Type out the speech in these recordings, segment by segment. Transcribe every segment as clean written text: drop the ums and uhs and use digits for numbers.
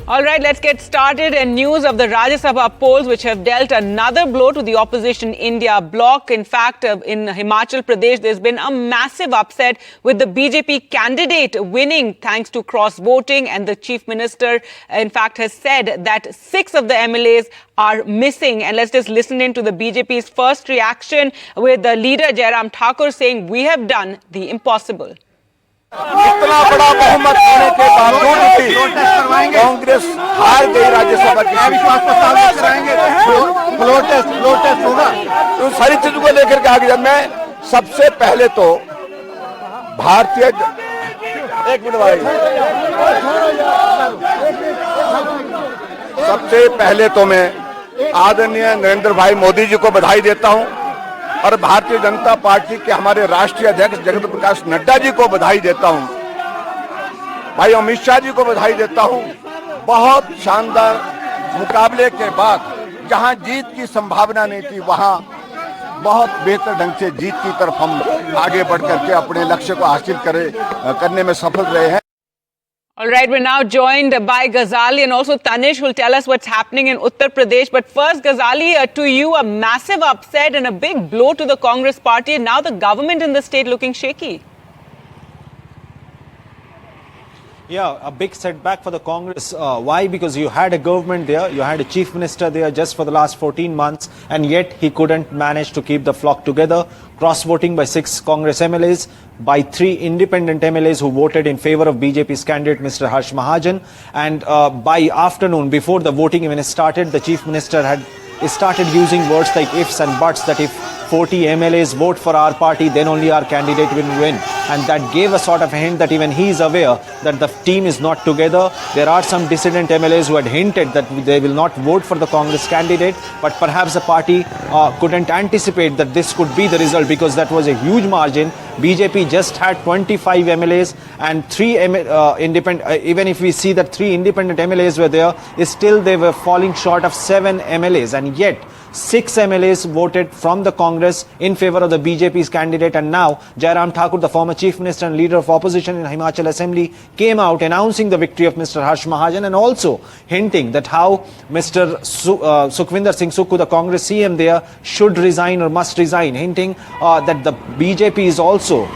All right, let's get started. And news of the Rajya Sabha polls, which have dealt another blow to the opposition India bloc. In fact, in Himachal Pradesh, there's been a massive upset with the BJP candidate winning thanks to cross-voting. And the Chief Minister, in fact, has said that 6 of the MLAs are missing. And let's just listen in to the BJP's first reaction with the leader Jairam Thakur saying, "We have done the impossible." इतना बड़ा बहुमत होने के बावजूद भी कांग्रेस हार गई राज्यसभा की विश्वास प्रस्ताव कराएंगे। फ्लोर टेस्ट होगा। तो सारी चीजों को लेकर के आगे मैं सबसे पहले तो भारतीय एक मिनट भाई सबसे पहले तो मैं आदरणीय नरेंद्र भाई मोदी जी को बधाई देता हूं और भारतीय जनता पार्टी के हमारे राष्ट्रीय अध्यक्ष जगत प्रकाश नड्डा जी को बधाई देता हूं, भाई अमित शाह जी को बधाई देता हूं। बहुत शानदार मुकाबले के बाद जहां जीत की संभावना नहीं थी वहां बहुत बेहतर ढंग से जीत की तरफ हम आगे बढ़ करके अपने लक्ष्य को हासिल करने में सफल रहे हैं। All right, we're now joined by Ghazali and also Tanish, who will tell us what's happening in Uttar Pradesh. But first, Ghazali, to you, a massive upset and a big blow to the Congress party. And now the government in the state looking shaky. Yeah, a big setback for the Congress. Why? Because you had a government there, you had a chief minister there just for the last 14 months, and yet he couldn't manage to keep the flock together. Cross-voting by 6 Congress MLAs, by 3 independent MLAs who voted in favor of BJP's candidate, Mr. Harsh Mahajan. And by afternoon, before the voting even started, the chief minister had started using words like ifs and buts, that if 40 MLAs vote for our party, then only our candidate will win. And that gave a sort of a hint that even he is aware that the team is not together. There are some dissident MLAs who had hinted that they will not vote for the Congress candidate, but perhaps the party couldn't anticipate that this could be the result, because that was a huge margin. BJP just had 25 MLAs and 3 independent, even if we see that 3 independent MLAs were there, still they were falling short of 7 MLAs, and yet 6 MLAs voted from the Congress in favor of the BJP's candidate. And now Jairam Thakur, the former chief minister and leader of opposition in Himachal Assembly, came out announcing the victory of Mr. Harsh Mahajan and also hinting that how Mr. Sukhvinder Singh Sukhu, the Congress CM there, should resign or must resign, hinting that the BJP is also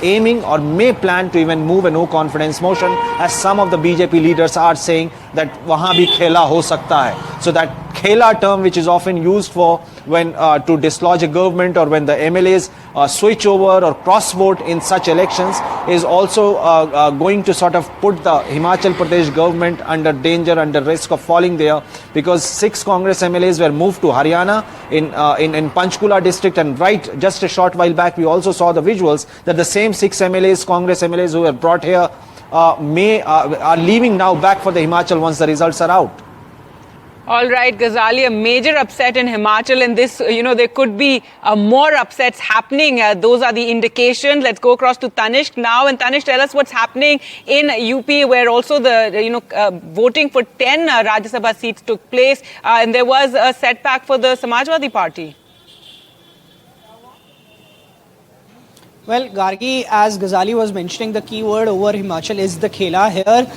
aiming or may plan to even move a no confidence motion, as some of the BJP leaders are saying that wahan bhi khela ho sakta hai. So that khela term, which is often used for when to dislodge a government or when the MLAs switch over or cross vote in such elections, is also going to sort of put the Himachal Pradesh government under danger, under risk of falling there, because 6 Congress MLAs were moved to Haryana in Panchkula district. And right just a short while back we also saw the visuals that the same 6 MLAs, Congress MLAs who were brought here are leaving now back for the Himachal once the results are out. All right, Ghazali, a major upset in Himachal, and this, there could be more upsets happening. Those are the indications. Let's go across to Tanishq now. And Tanishq, tell us what's happening in UP, where also the, voting for 10 Rajya Sabha seats took place. And there was a setback for the Samajwadi Party. Well, Gargi, as Ghazali was mentioning, the key word over Himachal is the khela. Here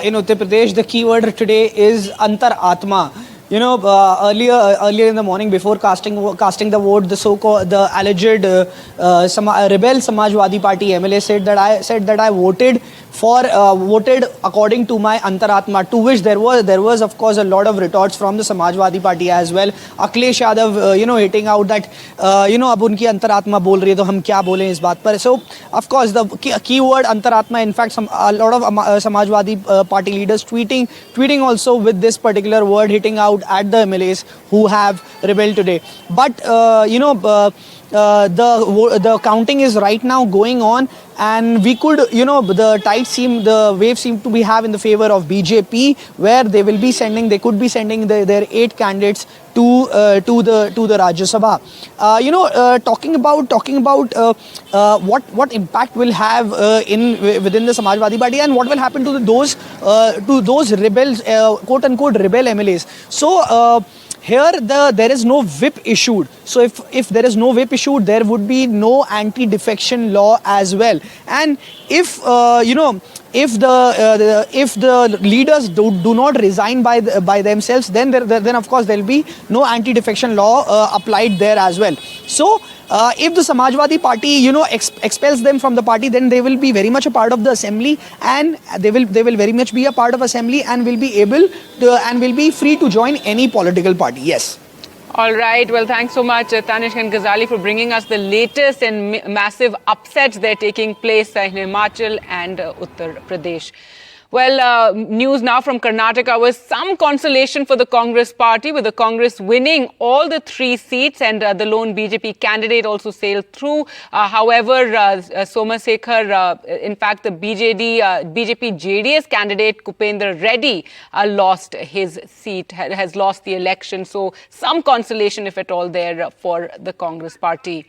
in Uttar Pradesh, the key word today is Antar Atma. Earlier in the morning, before casting the vote, the alleged rebel Samajwadi Party MLA said that I voted according to my Antaratma, to which there was of course a lot of retorts from the Samajwadi Party as well. Akhilesh Yadav, hitting out that ab unki Antaratma bol rahi hai, to hum kya bole is baat par. So of course the keyword Antaratma, in fact a lot of Samajwadi Party leaders tweeting also with this particular word, hitting out at the MLAs who have rebelled today. But the counting is right now going on, and we could, the wave seem to be in the favor of BJP, where they could be sending their 8 candidates to the Rajya Sabha. Talking about what impact will have within the Samajwadi Party, and what will happen to those rebels, quote unquote rebel MLAs. So here there is no whip issued. So if there is no whip issued, there would be no anti-defection law as well. And if if the leaders do not resign by themselves, then then of course there will be no anti-defection law applied there as well. So if the Samajwadi Party expels them from the party, then they will be very much a part of the assembly, and they will very much be a part of assembly, and will be able to and will be free to join any political party. Yes. All right. Well, thanks so much, Tanishq and Ghazali, for bringing us the latest and massive upsets that are taking place in Himachal and Uttar Pradesh. Well, news now from Karnataka was some consolation for the Congress party, with the Congress winning all the 3 seats, and the lone BJP candidate also sailed through. However, Somasekhar, in fact, the BJP JDS candidate Kupendra Reddy lost his seat, has lost the election. So some consolation, if at all, there for the Congress party.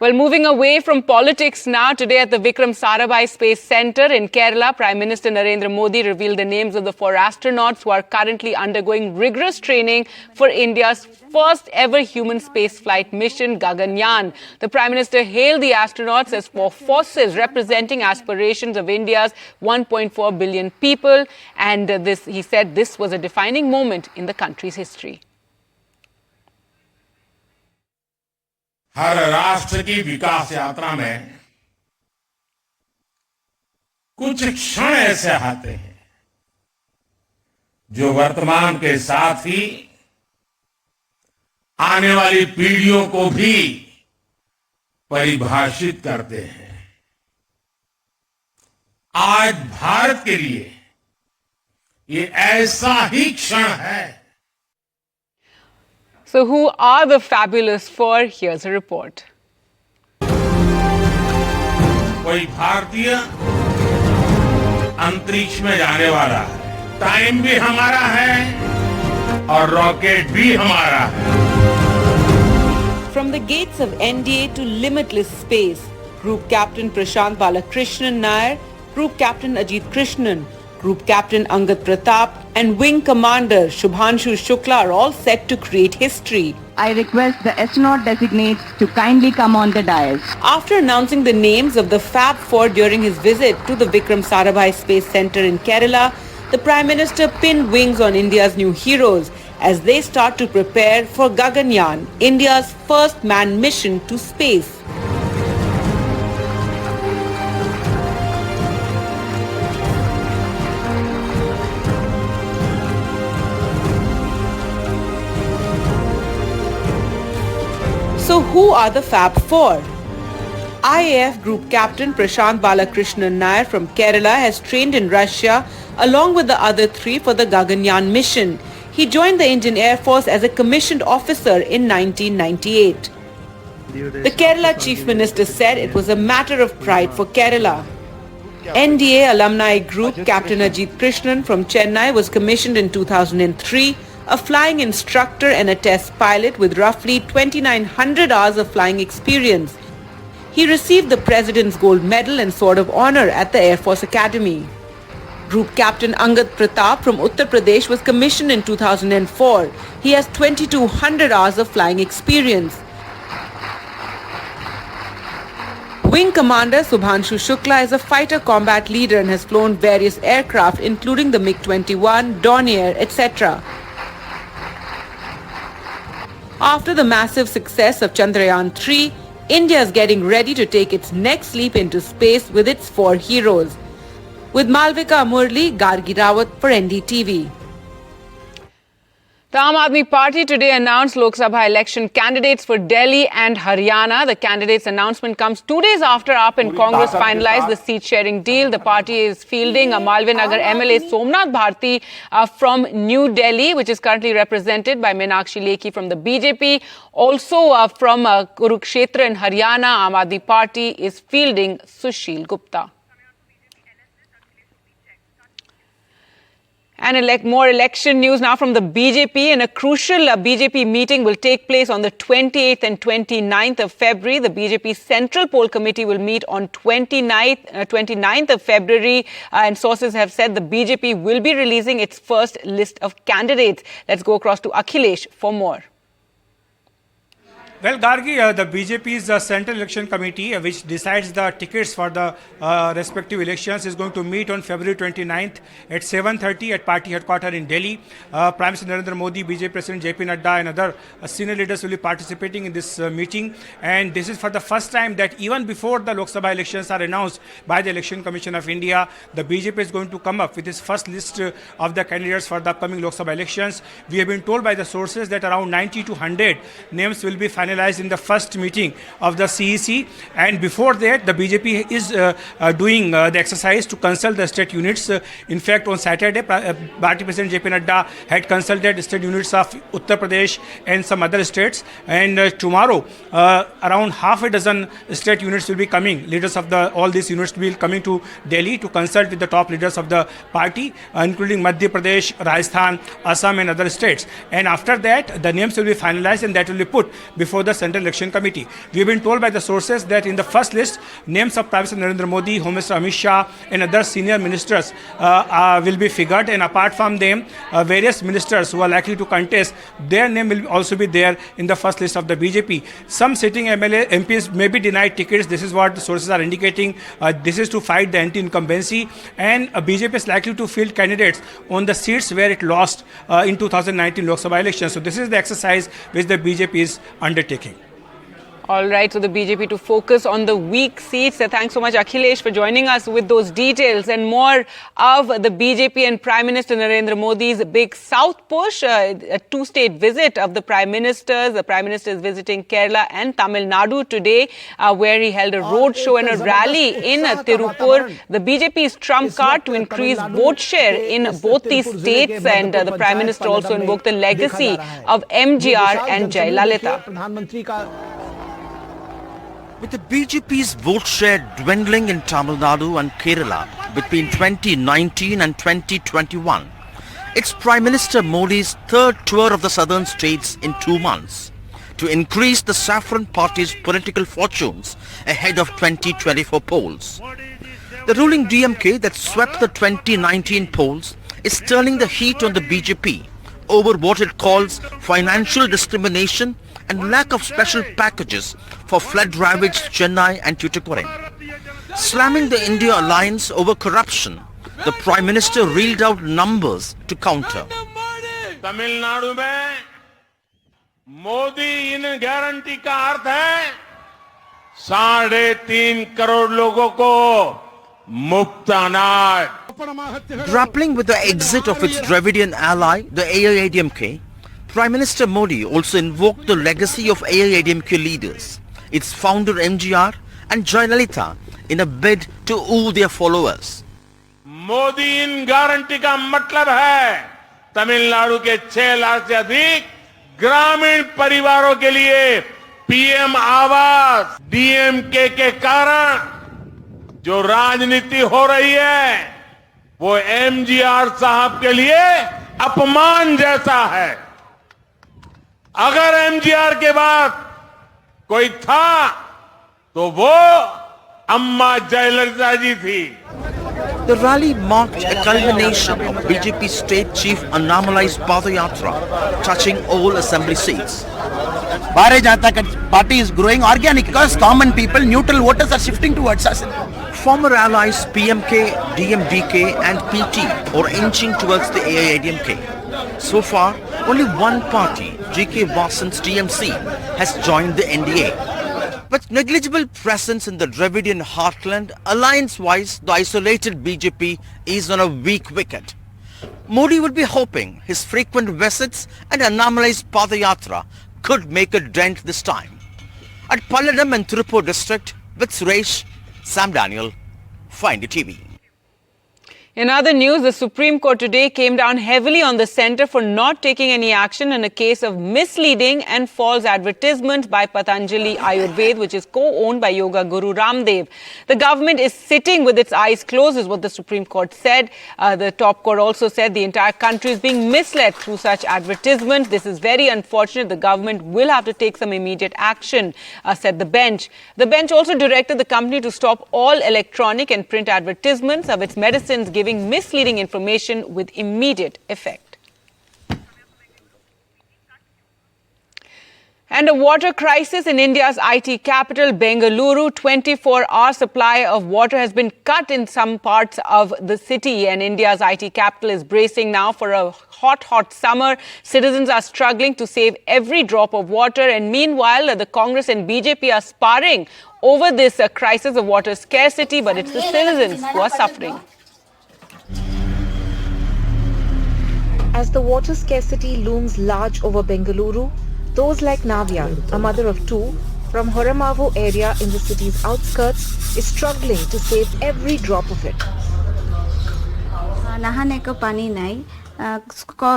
Well, moving away from politics now, today at the Vikram Sarabhai Space Centre in Kerala, Prime Minister Narendra Modi revealed the names of the 4 astronauts who are currently undergoing rigorous training for India's first ever human spaceflight mission, Gaganyaan. The Prime Minister hailed the astronauts as 4 forces representing aspirations of India's 1.4 billion people. And he said this was a defining moment in the country's history. हर राष्ट्र की विकास यात्रा में कुछ क्षण ऐसे आते हैं जो वर्तमान के साथ ही आने वाली पीढ़ियों को भी परिभाषित करते हैं। आज भारत के लिए ये ऐसा ही क्षण है। So who are the fabulous 4? Here's a report. कोई भारतीय अंतरिक्ष में जाने वाला है, टाइम भी हमारा है और रॉकेट भी हमारा है। From the gates of NDA to limitless space, Group Captain Prashant Balakrishnan Nair, Group Captain Ajit Krishnan, Group Captain Angad Pratap and Wing Commander Shubhanshu Shukla are all set to create history. I request the astronaut designates to kindly come on the dais. After announcing the names of the Fab 4 during his visit to the Vikram Sarabhai Space Centre in Kerala, the Prime Minister pinned wings on India's new heroes as they start to prepare for Gaganyaan, India's first manned mission to space. So who are the Fab 4? IAF Group Captain Prashant Balakrishnan Nair from Kerala has trained in Russia along with the other 3 for the Gaganyaan mission. He joined the Indian Air Force as a commissioned officer in 1998. The Kerala Chief Minister said it was a matter of pride for Kerala. NDA alumni group Captain Ajit Krishnan from Chennai was commissioned in 2003, a flying instructor and a test pilot with roughly 2,900 hours of flying experience. He received the President's Gold Medal and Sword of Honor at the Air Force Academy. Group Captain Angad Pratap from Uttar Pradesh was commissioned in 2004. He has 2,200 hours of flying experience. Wing Commander Shubhanshu Shukla is a fighter combat leader and has flown various aircraft including the MiG-21, Dornier, etc. After the massive success of Chandrayaan-3, India is getting ready to take its next leap into space with its 4 heroes. With Malvika Murli, Gargi Rawat for NDTV. The Aam Aadmi Party today announced Lok Sabha election candidates for Delhi and Haryana. The candidates' announcement comes 2 days after AAP and Congress finalized the seat-sharing deal. The party is fielding a Malvinagar MLA Somnath Bharti from New Delhi, which is currently represented by Meenakshi Lekhi from the BJP. Also from Kurukshetra in Haryana, Aam Aadmi Party is fielding Sushil Gupta. And more election news now from the BJP. And a crucial BJP meeting will take place on the 28th and 29th of February. The BJP Central Poll Committee will meet on 29th of February. And sources have said the BJP will be releasing its first list of candidates. Let's go across to Akhilesh for more. Well, Gargi, the BJP's Central Election Committee, which decides the tickets for the respective elections, is going to meet on February 29th at 7:30 at party headquarters in Delhi. Prime Minister Narendra Modi, BJP President JP Nadda and other senior leaders will be participating in this meeting. And this is for the first time that even before the Lok Sabha elections are announced by the Election Commission of India, the BJP is going to come up with its first list of the candidates for the upcoming Lok Sabha elections. We have been told by the sources that around 90 to 100 names will be finalized in the first meeting of the CEC, and before that the BJP is doing the exercise to consult the state units. In fact, on Saturday, Party President JP Nadda had consulted state units of Uttar Pradesh and some other states, and tomorrow around half a dozen state units will be coming. Leaders of all these units will be coming to Delhi to consult with the top leaders of the party, including Madhya Pradesh, Rajasthan, Assam and other states. And after that, the names will be finalized and that will be put before the Central Election Committee. We have been told by the sources that in the first list, names of Prime Minister Narendra Modi, Home Minister Amit Shah and other senior ministers will be figured, and apart from them, various ministers who are likely to contest, their name will also be there in the first list of the BJP. Some sitting MPs may be denied tickets. This is what the sources are indicating. This is to fight the anti-incumbency, and BJP is likely to field candidates on the seats where it lost in 2019 Lok Sabha elections. So this is the exercise which the BJP is undertaking. All right, so the BJP to focus on the weak seats. Thanks so much, Akhilesh, for joining us with those details and more of the BJP and Prime Minister Narendra Modi's big South push, a two-state visit of the Prime Ministers. The Prime Minister is visiting Kerala and Tamil Nadu today, where he held a roadshow and a rally in Tirupur. The BJP's trump card to increase vote share in both these states, and the Prime Minister also invoked the legacy of MGR and Jayalalitha. With the BJP's vote share dwindling in Tamil Nadu and Kerala between 2019 and 2021, it's Prime Minister Modi's third tour of the southern states in 2 months to increase the Saffron Party's political fortunes ahead of 2024 polls. The ruling DMK that swept the 2019 polls is turning the heat on the BJP over what it calls financial discrimination and lack of special packages for flood-ravaged Chennai and Tuticorin. Slamming the India alliance over corruption, the Prime Minister reeled out numbers to counter. Tamil Nadu में मोदी इन guarantee का अर्थ है 3.5 करोड़ लोगों को मुफ्त अनाज. Grappling with the exit of its Dravidian ally, the AIADMK, Prime Minister Modi also invoked the legacy of AIADMK leaders, its founder MGR and Jayalalitha, in a bid to woo their followers. Modi in guarantee का मतलब है तमिलनाडु के 6 लाख से अधिक ग्रामीण परिवारों के लिए पीएम आवास. डीएमके के कारण जो राजनीति हो रही है वो एमजीआर साहब के लिए अपमान जैसा है. अगर एमजीआर के बाद कोई था तो वो अम्मा जयललिता जी थी. The rally marked a culmination of BJP State Chief Annamalai's Padayatra, touching all assembly seats. Bharatiya Janata Party is growing organic because common people, neutral voters are shifting towards us. Former allies PMK, DMDK and PT are inching towards the AIADMK. So far, only one party, GK Vasant's TMC, has joined the NDA. With negligible presence in the Dravidian heartland, alliance-wise, the isolated BJP is on a weak wicket. Modi would be hoping his frequent visits and Annamalai's Padayatra could make a dent this time. At Palladam and Tirupur district, with Suresh, Sam Daniel, Find TV. In other news, the Supreme Court today came down heavily on the centre for not taking any action in a case of misleading and false advertisement by Patanjali Ayurved, which is co-owned by Yoga Guru Ramdev. The government is sitting with its eyes closed, is what the Supreme Court said. The top court also said the entire country is being misled through such advertisement. This is very unfortunate. The government will have to take some immediate action, said the bench. The bench also directed the company to stop all electronic and print advertisements of its medicines giving misleading information with immediate effect. And a water crisis in India's IT capital, Bengaluru. 24-hour supply of water has been cut in some parts of the city, and India's IT capital is bracing now for a hot summer. Citizens are struggling to save every drop of water, and meanwhile, the Congress and BJP are sparring over this crisis of water scarcity, but it's the citizens who are suffering. As the water scarcity looms large over Bengaluru, those like Navya, a mother of two, from Horamavu area in the city's outskirts, is struggling to save every drop of it. नहाने को पानी नहीं,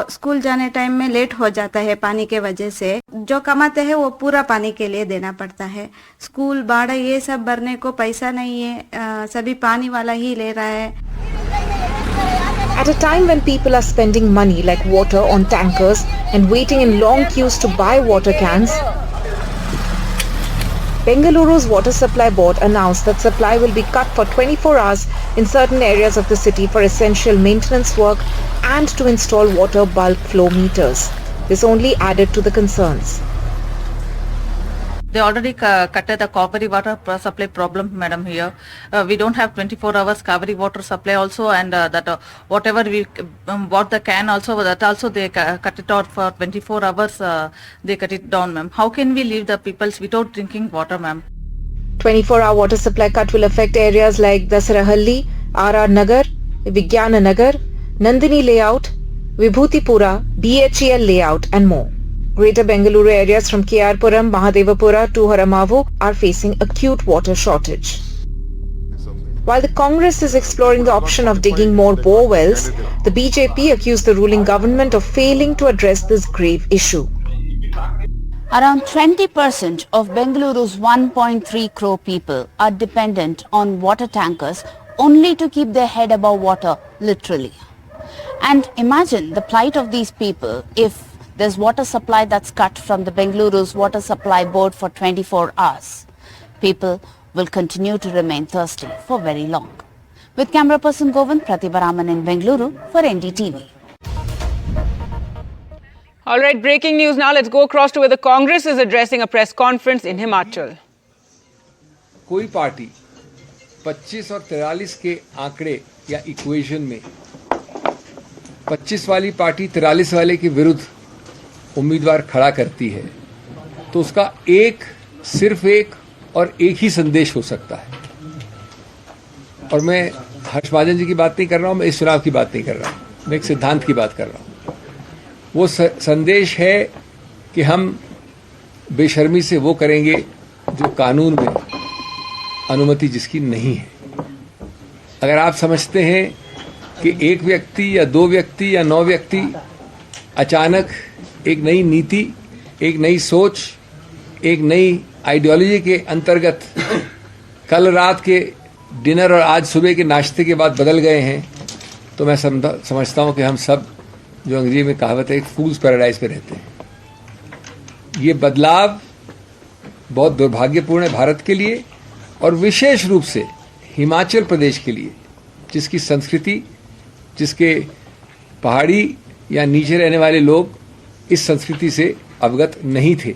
school जाने time में late हो जाता है पानी के वजह से, जो कमाते हैं वो पूरा पानी के लिए देना पड़ता है, स्कूल भाड़ा ये सब भरने को पैसा नहीं है, सभी पानी वाला ही ले रहा है. At a time when people are spending money like water on tankers and waiting in long queues to buy water cans, Bengaluru's Water Supply Board announced that supply will be cut for 24 hours in certain areas of the city for essential maintenance work and to install water bulk flow meters. This only added to the concerns. They already cutted the Kaveri water supply problem, madam, here. We don't have 24 hours Kaveri water supply also, and that whatever we bought the can also, that also they cut it out for 24 hours, they cut it down, ma'am. How can we leave the people without drinking water, ma'am? 24-hour water supply cut will affect areas like Dasarahalli, RR Nagar, Vigyana Nagar, Nandini Layout, Vibhutipura, BHEL Layout and more. Greater Bengaluru areas from KR-Puram, Mahadevapura to Horamavu are facing acute water shortage. While the Congress is exploring the option of digging more bore wells, the BJP accused the ruling government of failing to address this grave issue. Around 20% of Bengaluru's 1.3 crore people are dependent on water tankers only to keep their head above water, literally. And imagine the plight of these people if there's water supply that's cut from the Bengaluru's Water Supply Board for 24 hours. People will continue to remain thirsty for very long. With camera person Govind, Pratibha Raman in Bengaluru for NDTV. All right, breaking news now. Let's go across to where the Congress is addressing a press conference in Himachal. कोई party 25 और 43 के आंकड़े या equation में 25 वाली party 43 वाले के विरुद्ध उम्मीदवार खड़ा करती है तो उसका सिर्फ एक और एक ही संदेश हो सकता है. और मैं हर्षवर्धन जी की बात नहीं कर रहा हूं, मैं इस चुनाव की बात नहीं कर रहा हूं, मैं एक सिद्धांत की बात कर रहा हूं. वो संदेश है कि हम बेशर्मी से वो करेंगे जो कानून में अनुमति जिसकी नहीं है. अगर आप समझते हैं कि एक व्यक्ति या दो व्यक्ति या 9 व्यक्ति अचानक एक नई नीति, एक नई सोच, एक नई आइडियोलॉजी के अंतर्गत कल रात के डिनर और आज सुबह के नाश्ते के बाद बदल गए हैं, तो मैं समझता हूं कि हम सब, जो अंग्रेजी में कहावत है, एक फूल्स पैराडाइज पे रहते हैं. ये बदलाव बहुत दुर्भाग्यपूर्ण है भारत के लिए और विशेष रूप से हिमाचल प्रदेश के लिए, जिसकी संस्कृति, जिसके पहाड़ी या नीचे रहने वाले लोग इस संस्कृति से अवगत नहीं थे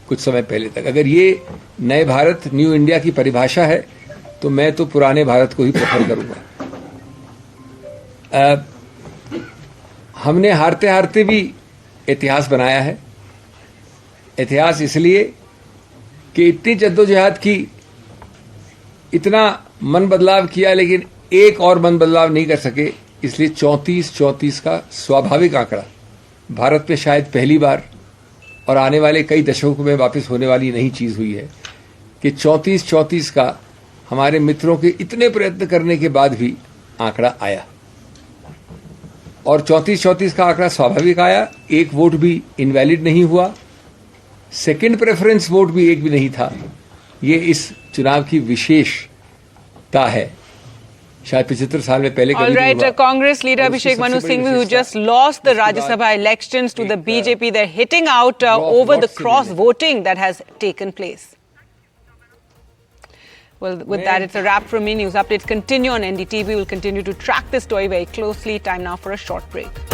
कुछ समय पहले तक. अगर ये नए भारत, न्यू इंडिया की परिभाषा है तो मैं तो पुराने भारत को ही प्रेफर करूंगा. हमने हारते हारते भी इतिहास बनाया है. इतिहास इसलिए कि इतनी जद्दोजहद की, इतना मन बदलाव किया, लेकिन एक और मन बदलाव नहीं कर सके. इसलिए 34 का स्वाभाविक आंकड़ा भारत में शायद पहली बार और आने वाले कई दशकों में वापस होने वाली नई चीज हुई है कि 34 का हमारे मित्रों के इतने प्रयत्न करने के बाद भी आंकड़ा आया. और 34-34 का आंकड़ा स्वाभाविक आया, एक वोट भी इनवैलिड नहीं हुआ, सेकंड प्रेफरेंस वोट भी एक भी नहीं था। ये इस चुनाव की विशेषता है, शायद 75 साल में पहले कभी नहीं हुआ। Congress leader Abhishek Manu Singhvi, who just lost the Rajya Sabha elections to the BJP, they're hitting out over the cross voting that has taken place. Well, with that, it's a wrap from me. News updates continue on NDTV. We'll continue to track this story very closely. Time now for a short break.